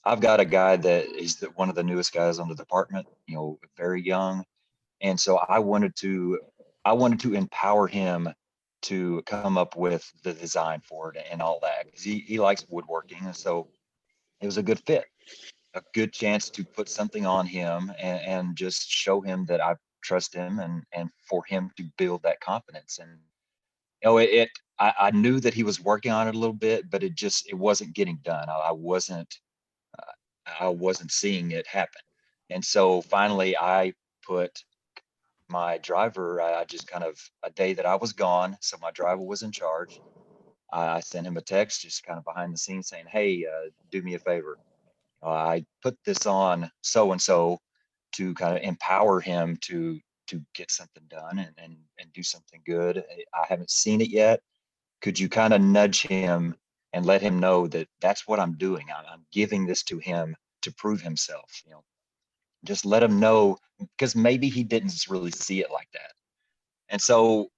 I've got a guy that is one of the newest guys on the department, you know, very young. And so I wanted to empower him to come up with the design for it and all that, because he likes woodworking. And so it was a good fit, a good chance to put something on him, and just show him that I trust him, and for him to build that confidence. And you know, I knew that he was working on it a little bit, but it wasn't getting done. I wasn't seeing it happen. And so finally I put my driver, I just kind of, a day that I was gone, so my driver was in charge. I sent him a text, just kind of behind the scenes, saying, hey, do me a favor. I put this on so and so, to kind of empower him to get something done, and do something good. I haven't seen it yet. Could you kind of nudge him and let him know that that's what I'm doing? I'm giving this to him to prove himself. You know, just let him know, because maybe he didn't really see it like that. And so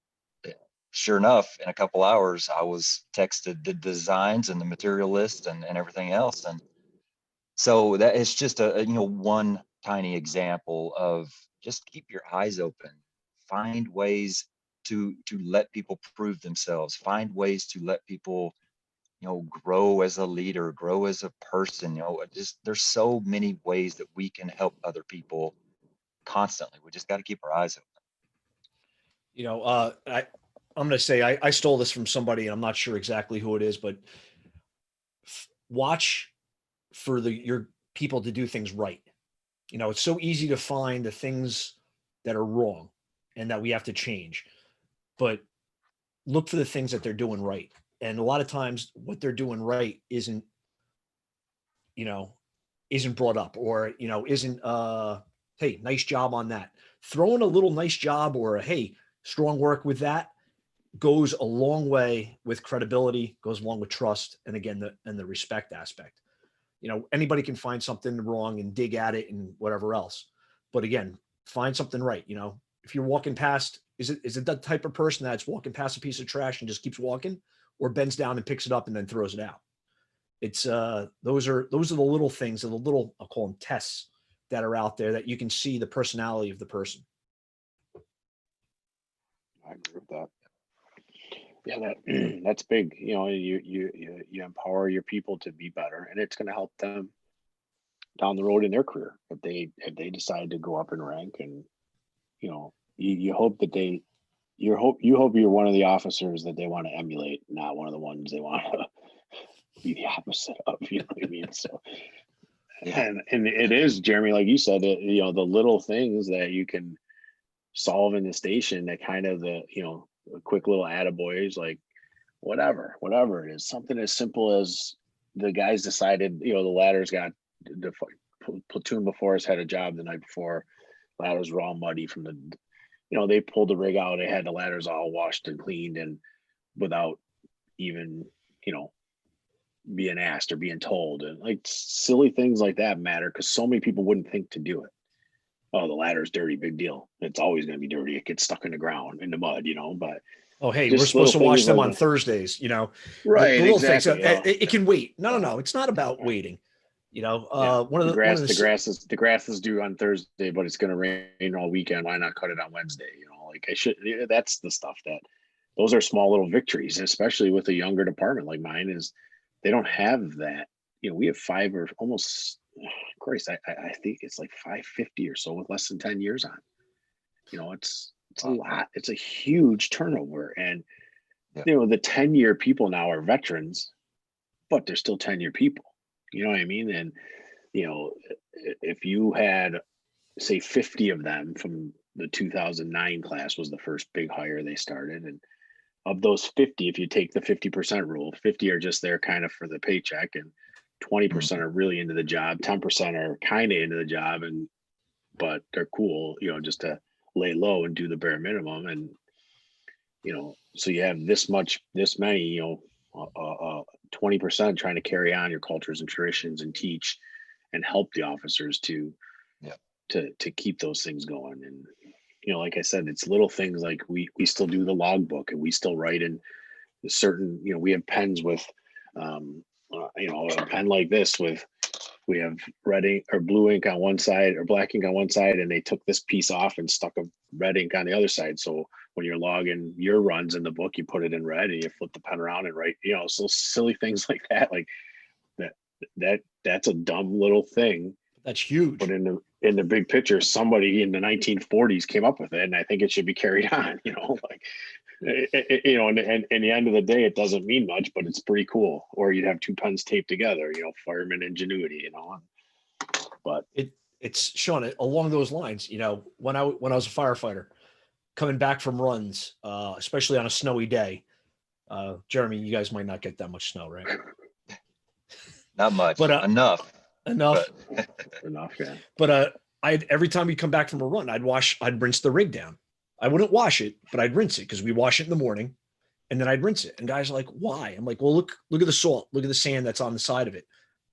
sure enough, in a couple hours, I was texted the designs and the material list, and everything else. And so that is just you know, one tiny example of, just keep your eyes open, find ways to let people prove themselves, find ways to let people, you know, grow as a leader, grow as a person. You know, just, there's so many ways that we can help other people constantly. We just got to keep our eyes open. You know, I'm going to say I stole this from somebody, and I'm not sure exactly who it is, but watch for your people to do things right. You know, it's so easy to find the things that are wrong and that we have to change, but look for the things that they're doing right. And a lot of times what they're doing right isn't, you know, isn't brought up, or, isn't, hey, nice job on that. Throwing a little nice job or a, hey, strong work with that goes a long way with credibility, goes along with trust. And again, the respect aspect. Anybody can find something wrong and dig at it and whatever else. But again, find something right. If you're walking past, is it that type of person that's walking past a piece of trash and just keeps walking, or bends down and picks it up and then throws it out? It's those are the little things, and the little, I'll call them tests, that are out there that you can see the personality of the person. I agree with that. Yeah, that's big. You empower your people to be better, and it's going to help them down the road in their career if they decide to go up in rank. And you hope that you hope you're one of the officers that they want to emulate, not one of the ones they want to be the opposite of. You know what I mean? So, and it is, Jeremy, like you said, the little things that you can solve in the station, that kind of the quick little attaboys, like whatever it is, something as simple as the guys decided, the ladders got, the platoon before us had a job the night before, ladders were all muddy from the, they pulled the rig out, they had the ladders all washed and cleaned, and without even being asked or being told. And like silly things like that matter, because so many people wouldn't think to do it. Oh, the ladder's dirty, big deal. It's always going to be dirty. It gets stuck in the ground, in the mud, but oh, hey, we're supposed to wash them on Thursdays, right? The little Exactly. things. It can wait. No. It's not about waiting. The grass is due on Thursday, but it's going to rain all weekend. Why not cut it on Wednesday? That's the stuff those are small little victories, especially with a younger department like mine. Is they don't have that. We have 5 or almost, Christ, I think it's like 550 or so with less than 10 years on. It's a lot. It's a huge turnover. And, the 10-year people now are veterans, but they're still 10-year people. You know what I mean? And, if you had, say, 50 of them from the 2009 class was the first big hire they started. And of those 50, if you take the 50% rule, 50 are just there kind of for the paycheck, and 20% are really into the job. 10% are kind of into the job, but they're cool, just to lay low and do the bare minimum. And, so you have this many, 20% trying to carry on your cultures and traditions and teach and help the officers to keep those things going. And, like I said, it's little things like we still do the logbook, and we still write in certain, we have pens with, a pen like this we have red ink or blue ink on one side or black ink on one side, and they took this piece off and stuck a red ink on the other side. So when you're logging your runs in the book, you put it in red and you flip the pen around and write, so silly things like that, like that's a dumb little thing. That's huge. But in the big picture, somebody in the 1940s came up with it, and I think it should be carried on, and the end of the day, it doesn't mean much, but it's pretty cool. Or you'd have 2 pens taped together, fireman ingenuity, but it's Sean, along those lines, when I was a firefighter coming back from runs, especially on a snowy day, Jeremy, you guys might not get that much snow, right? Not much, but enough. Enough, yeah. But every time we come back from a run, I'd rinse the rig down. I wouldn't wash it, but I'd rinse it, because we wash it in the morning, and then I'd rinse it. And guys are like, why? I'm like, well, look at the salt, look at the sand that's on the side of it.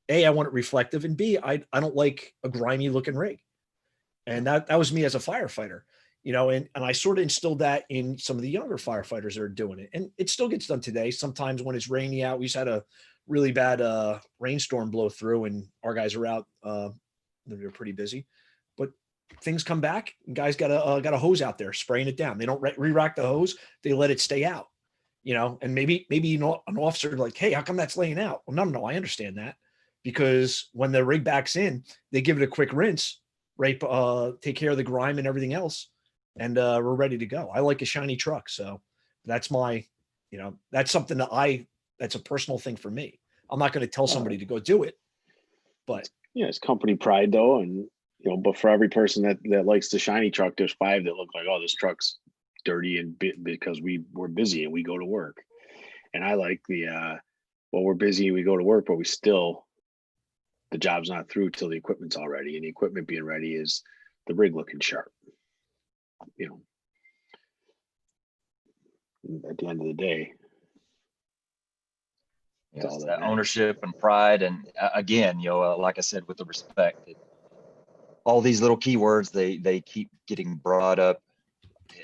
A, I want it reflective, and B, I don't like a grimy looking rig. And that was me as a firefighter, and I sort of instilled that in some of the younger firefighters that are doing it. And it still gets done today. Sometimes when it's rainy out, we just had a really bad rainstorm blow through, and our guys are out. They're pretty busy, but things come back, and guys got a hose out there spraying it down. They don't re-rack the hose. They let it stay out, and maybe an officer like, hey, how come that's laying out? Well, no, I understand that, because when the rig backs in, they give it a quick rinse, right? Take care of the grime and everything else, and we're ready to go. I like a shiny truck. So that's my, that's something that's a personal thing for me. I'm not going to tell somebody to go do it, but it's company pride though. And, but for every person that likes the shiny truck, there's 5 that look like, oh, this truck's dirty and because we're busy and we go to work. And I like the, we're busy and we go to work, but we still the job's not through till the equipment's all ready, and the equipment being ready is the rig looking sharp. You know, at the end of the day, it's Yes, all that that matters. ownership and pride, and again, like I said, with the respect, all these little keywords they keep getting brought up.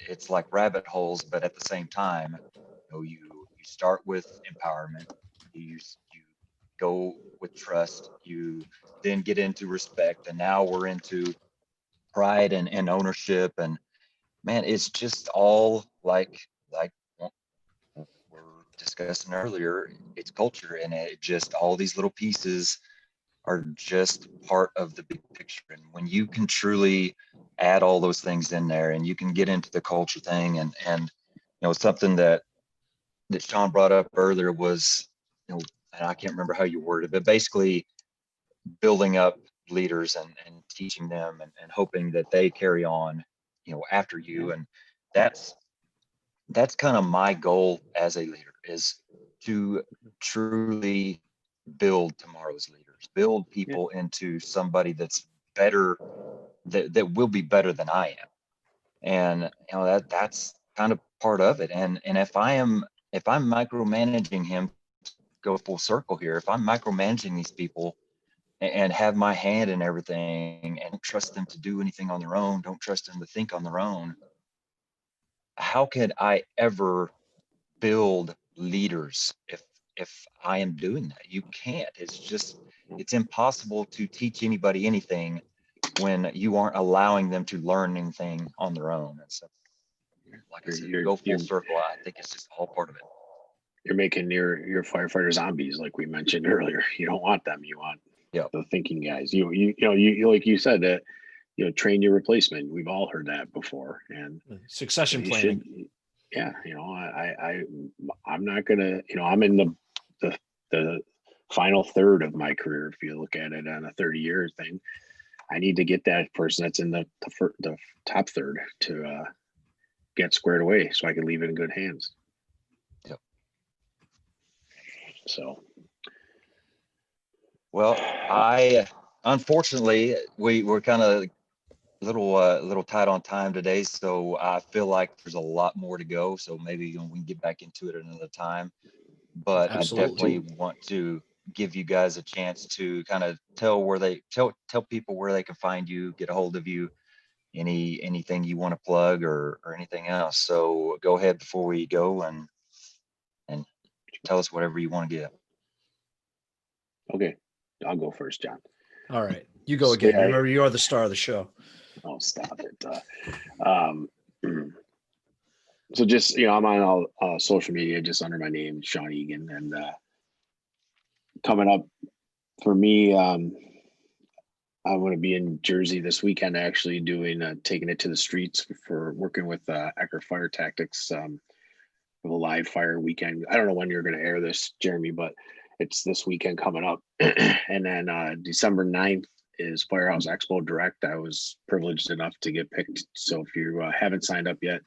It's like rabbit holes, but at the same time, you start with empowerment, you go with trust, you then get into respect, and now we're into pride and ownership, and man, it's just all like we're discussing earlier, it's culture, and it just all these little pieces are just part of the big picture. And when you can truly add all those things in there, and you can get into the culture thing, and something that Sean brought up earlier was, and I can't remember how you worded it, but basically building up leaders and teaching them, and hoping that they carry on, after you. And that's kind of my goal as a leader, is to truly build tomorrow's leaders, build people into somebody that's better, that will be better than I am. And that's kind of part of it. And if I'm micromanaging him, go full circle here, if I'm micromanaging these people and have my hand in everything, and don't trust them to do anything on their own, don't trust them to think on their own, how could I ever build leaders if I am doing that? You can't. It's impossible to teach anybody anything when you aren't allowing them to learn anything on their own. And so, like I said, go full circle. I think it's just all part of it. You're making your firefighter zombies, like we mentioned earlier. You don't want them. You want the thinking guys. You like you said that, train your replacement. We've all heard that before. And succession planning. I'm not gonna, I'm in the final third of my career. If you look at it on a 30-year thing, I need to get that person that's in the top third to get squared away, so I can leave it in good hands. Yep. So, well, unfortunately, we're kind of little tight on time today, so I feel like there's a lot more to go. So maybe we can get back into it another time. But Absolutely. I definitely want to give you guys a chance to kind of tell people where they can find you, get a hold of you, anything you want to plug or anything else. So go ahead before we go and tell us whatever you want to get. Okay, I'll go first, John. All right, you go again. Remember, you are the star of the show. Oh, stop it. So just, I'm on all social media, just under my name, Sean Eagen. And coming up for me, I'm going to be in Jersey this weekend, actually taking it to the streets for working with Ecker Fire Tactics, a live fire weekend. I don't know when you're going to air this, Jeremy, but it's this weekend coming up. And then December 9th is Firehouse Expo Direct. I was privileged enough to get picked. So if you haven't signed up yet,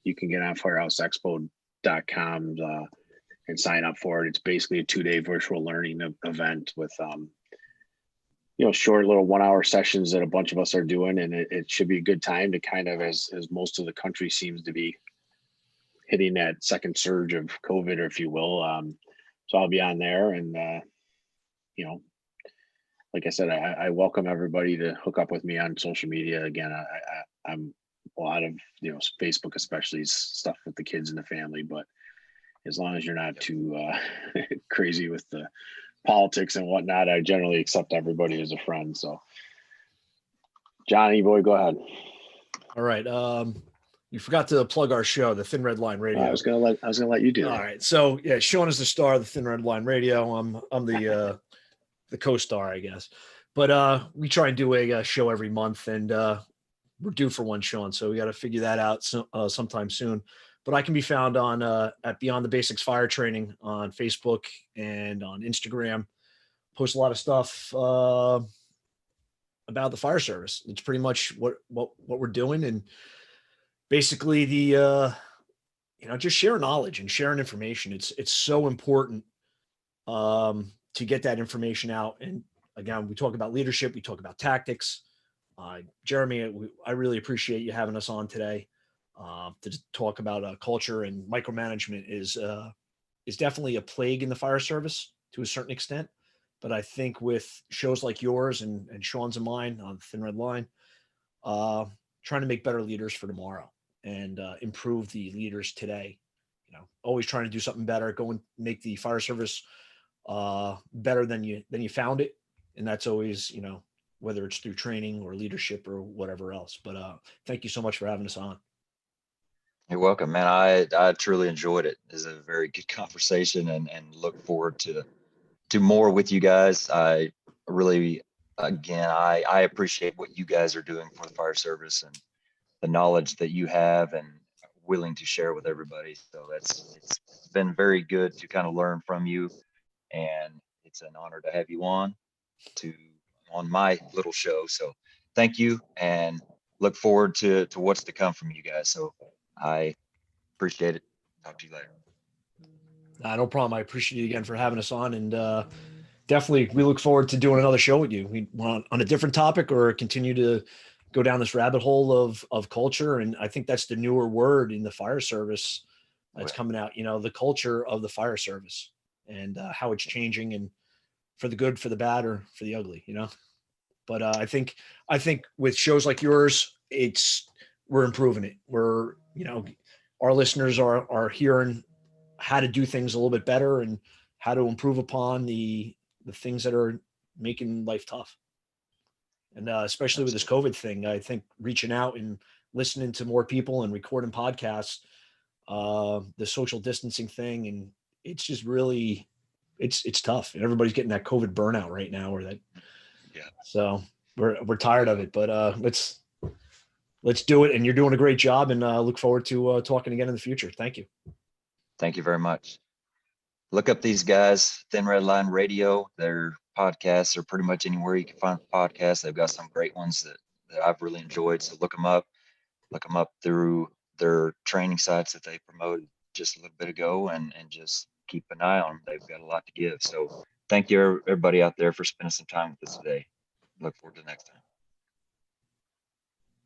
you can get on firehouseexpo.com and sign up for it. It's basically a 2-day virtual learning event with, short little 1-hour sessions that a bunch of us are doing. And it should be a good time to kind of, as most of the country seems to be hitting that second surge of COVID, or if you will. So I'll be on there, and, like I said, I welcome everybody to hook up with me on social media. Again, I'm a lot of, Facebook, especially, stuff with the kids and the family, but as long as you're not too crazy with the politics and whatnot, I generally accept everybody as a friend. So Johnny boy, go ahead. All right. You forgot to plug our show, the Thin Red Line Radio. I was gonna let you do that. All right. So yeah, Sean is the star of the Thin Red Line Radio. I'm the co-star, I guess. But we try and do a show every month, and we're due for one, Sean. So we got to figure that out sometime soon. But I can be found on at Beyond the Basics Fire Training on Facebook and on Instagram. Post a lot of stuff about the fire service. It's pretty much what we're doing, and basically just sharing knowledge and sharing information. It's so important to get that information out. And again, we talk about leadership, we talk about tactics. Jeremy, I really appreciate you having us on today to talk about culture, and micromanagement is definitely a plague in the fire service to a certain extent. But I think with shows like yours and Sean's and mine on Thin Red Line, trying to make better leaders for tomorrow and improve the leaders today. Always trying to do something better, go and make the fire service better than you found it. And that's always, whether it's through training or leadership or whatever else. But thank you so much for having us on. You're welcome, man. I truly enjoyed it. It was a very good conversation, and look forward to more with you guys. I really, again, I appreciate what you guys are doing for the fire service and the knowledge that you have and willing to share with everybody. So it's been very good to kind of learn from you, and it's an honor to have you on my little show. So thank you, and look forward to what's to come from you guys. So I appreciate it. Talk to you later. No problem. I appreciate you again for having us on, and definitely we look forward to doing another show with you. We want on a different topic or continue to go down this rabbit hole of culture. And I think that's the newer word in the fire service that's coming out, the culture of the fire service and how it's changing, and for the good, for the bad, or for the ugly, But I think with shows like yours, we're improving it. We're, our listeners are hearing how to do things a little bit better and how to improve upon the things that are making life tough. And especially with this COVID thing, I think reaching out and listening to more people and recording podcasts, the social distancing thing, and it's just really, it's tough, and everybody's getting that COVID burnout right now, or that. Yeah. So we're tired of it, but let's do it. And you're doing a great job, and look forward to talking again in the future. Thank you. Thank you very much. Look up these guys, Thin Red Line Radio. Their podcasts are pretty much anywhere you can find podcasts. They've got some great ones that I've really enjoyed. So look them up through their training sites that they promoted just a little bit ago, and just keep an eye on them. They've got a lot to give. So thank you, everybody out there, for spending some time with us today. Look forward to the next time.